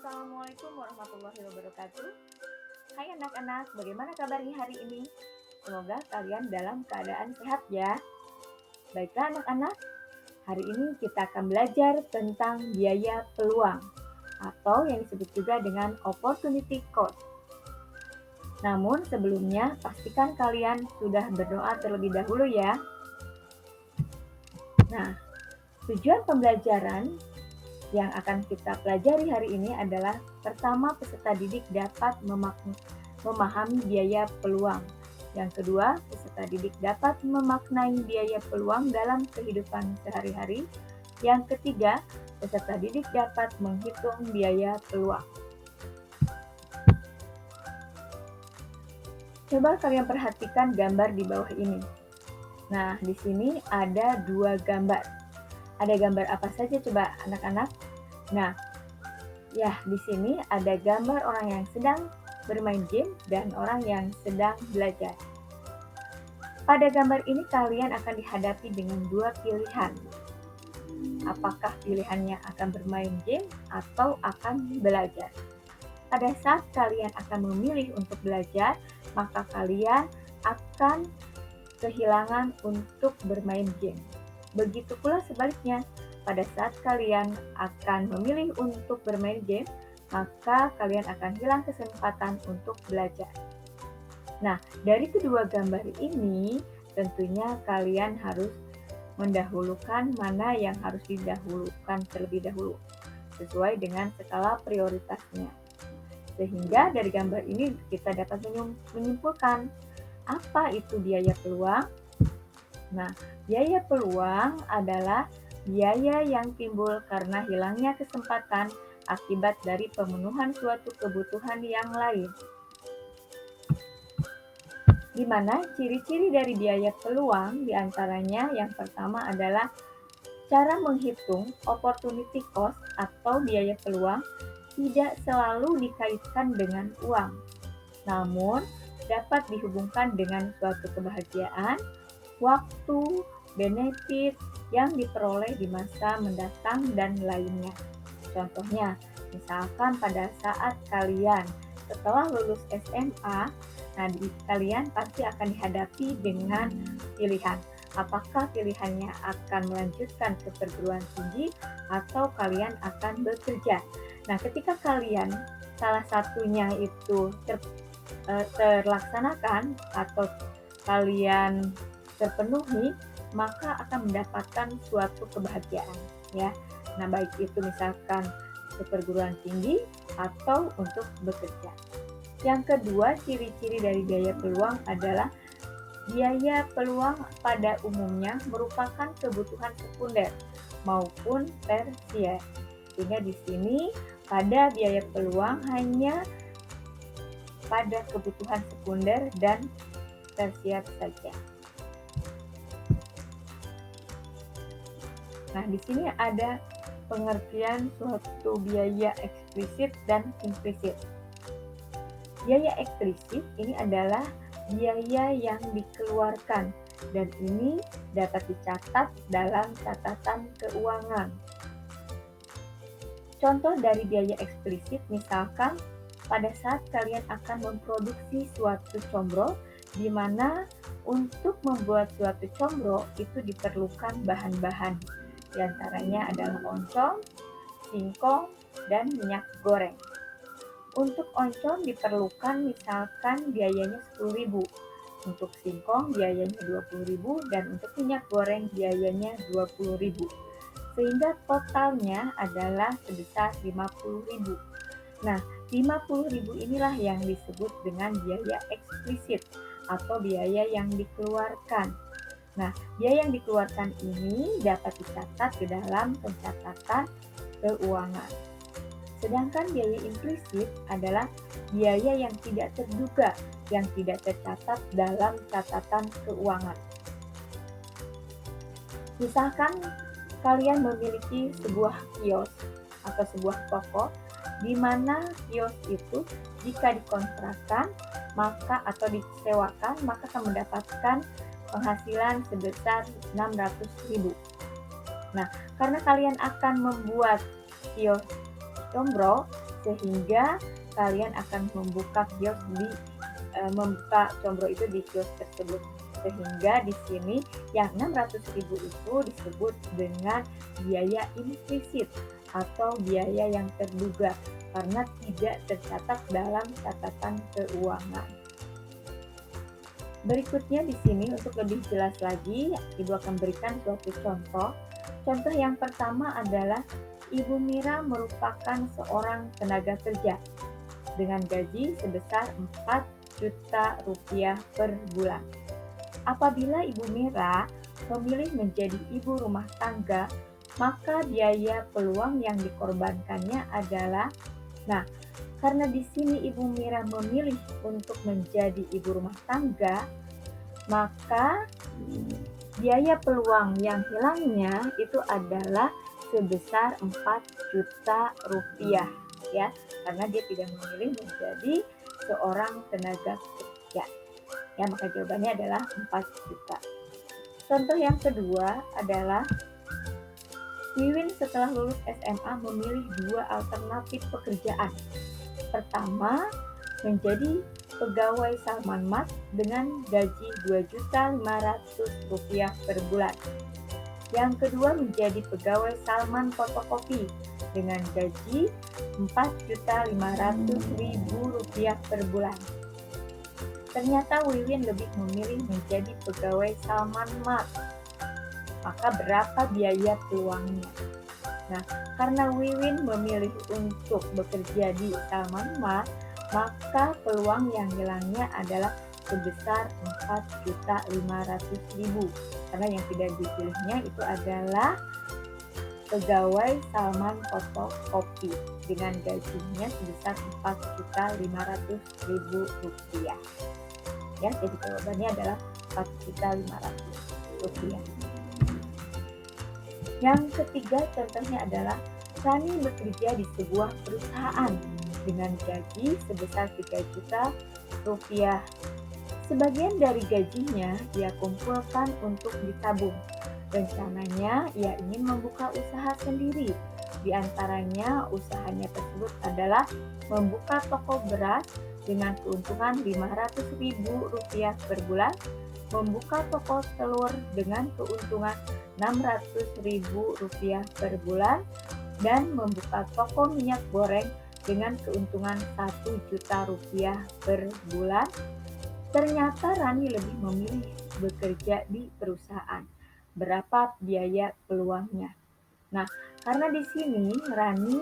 Assalamualaikum warahmatullahi wabarakatuh. Hai anak-anak, bagaimana kabarnya hari ini? Semoga kalian dalam keadaan sehat ya. Baiklah anak-anak, hari ini kita akan belajar tentang biaya peluang atau yang disebut juga dengan opportunity cost. Namun sebelumnya pastikan kalian sudah berdoa terlebih dahulu ya. Nah, tujuan pembelajaran yang akan kita pelajari hari ini adalah pertama, peserta didik dapat memahami biaya peluang. Yang kedua, peserta didik dapat memaknai biaya peluang dalam kehidupan sehari-hari. Yang ketiga, peserta didik dapat menghitung biaya peluang. Coba kalian perhatikan gambar di bawah ini. Nah, di sini ada dua gambar. Ada gambar apa saja coba anak-anak? Nah, ya di sini ada gambar orang yang sedang bermain game dan orang yang sedang belajar. Pada gambar ini kalian akan dihadapi dengan dua pilihan. Apakah pilihannya akan bermain game atau akan belajar? Pada saat kalian akan memilih untuk belajar, maka kalian akan kehilangan untuk bermain game. Begitu pula sebaliknya, pada saat kalian akan memilih untuk bermain game, maka kalian akan hilang kesempatan untuk belajar. Nah, dari kedua gambar ini, tentunya kalian harus mendahulukan mana yang harus didahulukan terlebih dahulu, sesuai dengan skala prioritasnya. Sehingga dari gambar ini kita dapat menyimpulkan apa itu biaya peluang. Nah, biaya peluang adalah biaya yang timbul karena hilangnya kesempatan akibat dari pemenuhan suatu kebutuhan yang lain. Di mana ciri-ciri dari biaya peluang diantaranya yang pertama adalah cara menghitung opportunity cost atau biaya peluang tidak selalu dikaitkan dengan uang, namun dapat dihubungkan dengan suatu kebahagiaan, waktu, benefit yang diperoleh di masa mendatang, dan lainnya. Contohnya, misalkan pada saat kalian setelah lulus SMA, kalian pasti akan dihadapi dengan pilihan. Apakah pilihannya akan melanjutkan ke perguruan tinggi atau kalian akan bekerja? Nah, ketika kalian salah satunya itu terlaksanakan atau kalian terpenuhi, maka akan mendapatkan suatu kebahagiaan ya. Nah, baik itu misalkan ke perguruan tinggi atau untuk bekerja. Yang kedua, ciri-ciri dari biaya peluang adalah biaya peluang pada umumnya merupakan kebutuhan sekunder maupun tersier. Sehingga di sini pada biaya peluang hanya pada kebutuhan sekunder dan tersier saja. Nah, di sini ada pengertian suatu biaya eksplisit dan implisit. Biaya eksplisit ini adalah biaya yang dikeluarkan dan ini dapat dicatat dalam catatan keuangan. Contoh dari biaya eksplisit misalkan pada saat kalian akan memproduksi suatu combro, di mana untuk membuat suatu combro itu diperlukan bahan-bahan. Di antaranya adalah oncom, singkong, dan minyak goreng. Untuk oncom diperlukan misalkan biayanya 10.000, untuk singkong biayanya 20.000, dan untuk minyak goreng biayanya 20.000. Sehingga totalnya adalah sebesar 50.000. Nah, 50.000 inilah yang disebut dengan biaya eksplisit atau biaya yang dikeluarkan. Nah, biaya yang dikeluarkan ini dapat dicatat di dalam pencatatan keuangan. Sedangkan biaya implisit adalah biaya yang tidak terduga, yang tidak tercatat dalam catatan keuangan. Misalkan kalian memiliki sebuah kios atau sebuah toko, di mana kios itu jika dikontrakkan maka atau disewakan maka akan mendapatkan penghasilan sebesar 600.000. Nah, karena kalian akan membuat kios combro, sehingga kalian akan membuka combro itu di kios tersebut. Sehingga di sini yang 600.000 itu disebut dengan biaya implisit atau biaya yang terduga karena tidak tercatat dalam catatan keuangan. Berikutnya di sini untuk lebih jelas lagi, Ibu akan berikan suatu contoh. Contoh yang pertama adalah Ibu Mira merupakan seorang tenaga kerja dengan gaji sebesar 4 juta rupiah per bulan. Apabila Ibu Mira memilih menjadi ibu rumah tangga, maka biaya peluang yang dikorbankannya adalah, karena di sini Ibu Mira memilih untuk menjadi ibu rumah tangga, maka biaya peluang yang hilangnya itu adalah sebesar 4 juta rupiah ya, karena dia tidak memilih menjadi seorang tenaga kerja. Ya, maka jawabannya adalah 4 juta. Contoh yang kedua adalah Wiwin setelah lulus SMA memilih 2 alternatif pekerjaan. Pertama, menjadi pegawai Salman Mart dengan gaji Rp2.500.000 per bulan. Yang kedua, menjadi pegawai Salman Fotokopi dengan gaji Rp4.500.000 per bulan. Ternyata Wiwin lebih memilih menjadi pegawai Salman Mart. Maka berapa biaya peluangnya? Karena Wiwin memilih untuk bekerja di Salman Mart, maka peluang yang hilangnya adalah sebesar Rp4.500.000. Karena yang tidak dipilihnya itu adalah pegawai Salman Fotokopi dengan gajinya sebesar Rp4.500.000. Ya, jadi jawabannya adalah Rp4.500.000. Yang ketiga contohnya adalah Rani bekerja di sebuah perusahaan dengan gaji sebesar Rp3 juta. Sebagian dari gajinya ia kumpulkan untuk ditabung. Rencananya ia ingin membuka usaha sendiri. Di antaranya usahanya tersebut adalah membuka toko beras dengan keuntungan Rp500.000 per bulan, membuka toko telur dengan keuntungan Rp600.000 per bulan, dan membuka toko minyak goreng dengan keuntungan Rp1 juta per bulan. Ternyata Rani lebih memilih bekerja di perusahaan. Berapa biaya peluangnya? Karena di sini Rani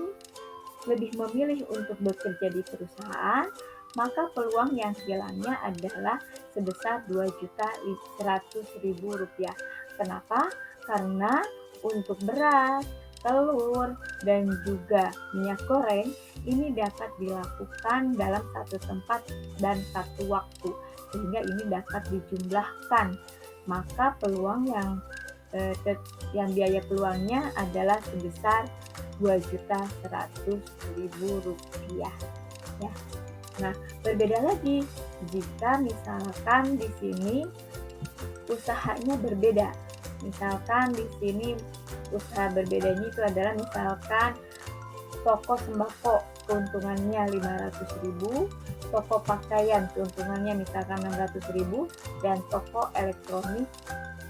lebih memilih untuk bekerja di perusahaan, maka peluang yang hilangnya adalah sebesar Rp2.100.000. Kenapa? Karena untuk beras, telur, dan juga minyak goreng ini dapat dilakukan dalam satu tempat dan satu waktu, sehingga ini dapat dijumlahkan. Maka peluang yang biaya peluangnya adalah sebesar Rp2.100.000 ya. Berbeda lagi jika misalkan di sini usahanya berbeda. Misalkan di sini usaha berbedanya itu adalah misalkan toko sembako keuntungannya Rp500.000, toko pakaian keuntungannya misalkan Rp600.000, dan toko elektronik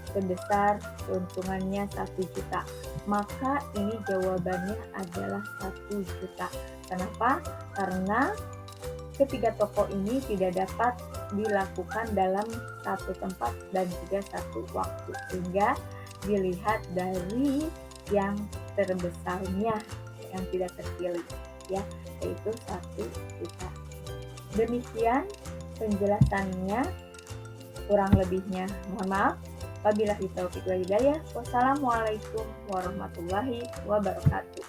sebesar keuntungannya Rp1 juta. Maka ini jawabannya adalah Rp1 juta. Kenapa? Karena ketiga toko ini tidak dapat dilakukan dalam satu tempat dan juga satu waktu, sehingga dilihat dari yang terbesarnya yang tidak terpilih ya, yaitu Rp1 juta. Demikian penjelasannya, kurang lebihnya mohon maaf. Wabillahi taufiq wal hidayah. Wassalamualaikum warahmatullahi wabarakatuh.